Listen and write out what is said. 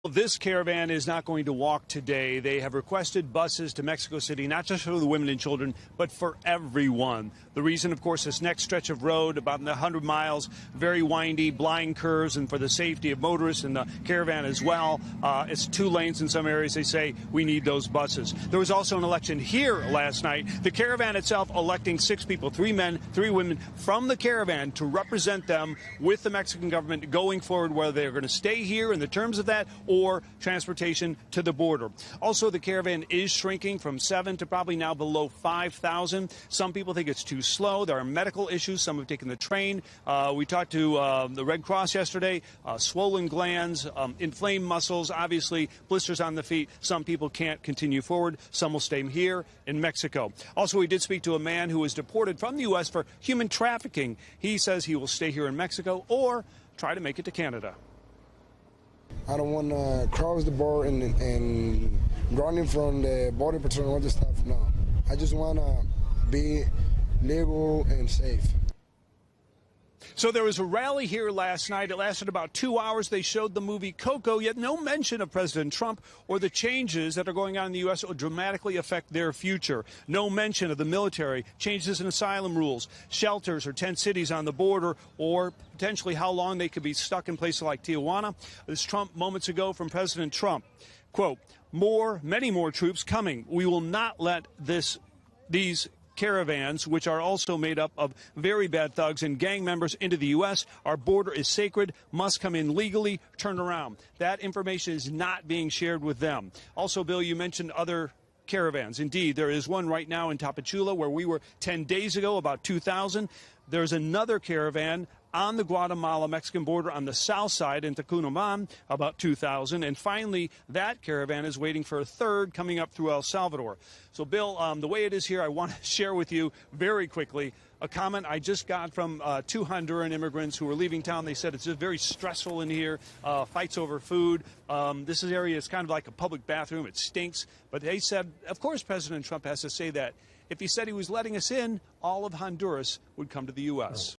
This caravan is not going to walk today. They have requested buses to Mexico City, not just for the women and children, but for everyone. The reason, of course, this next stretch of road, about 100 miles, very windy, blind curves, and for the safety of motorists and the caravan as well. It's 2 lanes in some areas. They say we need those buses. There was also an election here last night. The caravan itself electing 6 people, 3 men, 3 women from the caravan to represent them with the Mexican government going forward, whether they're going to stay here in the terms of that or transportation to the border. Also, the caravan is shrinking from 7 to probably now below 5,000. Some people think it's too slow. There are medical issues. Some have taken the train. We talked to the Red Cross yesterday. Swollen glands, inflamed muscles, obviously blisters on the feet. Some people can't continue forward. Some will stay here in Mexico. Also, we did speak to a man who was deported from the U.S. for human trafficking. He says he will stay here in Mexico or try to make it to Canada. I don't want to cross the border and running from the border patrol and all this stuff. No, I just want to be legal and safe. So there was a rally here last night. It lasted about 2 hours. They showed the movie Coco, yet no mention of President Trump or the changes that are going on in the U.S. that will dramatically affect their future. No mention of the military, changes in asylum rules, shelters or tent cities on the border, or potentially how long they could be stuck in places like Tijuana. This Trump moments ago from President Trump, quote, many more troops coming. We will not let these caravans, which are also made up of very bad thugs and gang members, into the U.S. Our border is sacred, must come in legally, turn around. That information is not being shared with them. Also, Bill, you mentioned other caravans. Indeed, there is one right now in Tapachula where we were 10 days ago, about 2,000. There's another caravan on the Guatemala-Mexican border on the south side in Tecunamán, about 2,000. And finally, that caravan is waiting for a third coming up through El Salvador. So, Bill, the way it is here, I want to share with you very quickly a comment I just got from 2 Honduran immigrants who were leaving town. They said it's just very stressful in here, fights over food. This area is kind of like a public bathroom. It stinks. But they said, of course, President Trump has to say that. If he said he was letting us in, all of Honduras would come to the U.S.